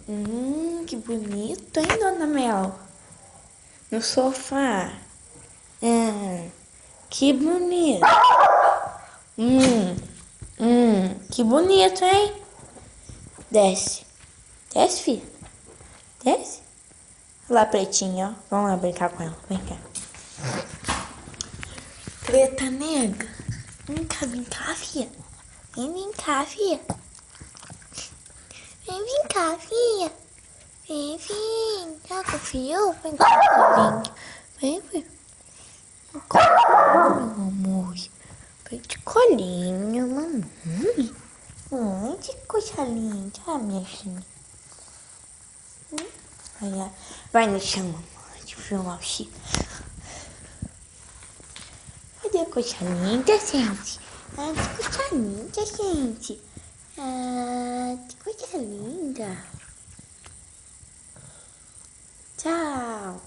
Que bonito, hein, Dona Mel? No sofá. Que bonito. Que bonito, hein? Desce. Desce, filha. Desce. Olha lá, pretinha, ó. Vamos lá brincar com ela. Vem cá. Preta nega. Vem cá, filha. Vem cá, filha. Vem cá, filha. Vem. Tá com frio? Vem cá, vem. Vem. Meu amor. Vem de colinho, mamãe. Ai, que coisa linda. Ah, minha filha. Vai no chão, mamãe. Deixa eu filmar o Chico. Cadê a coisa linda, gente? Ah, que coisa linda, gente. Ah, que coisa linda. Tchau.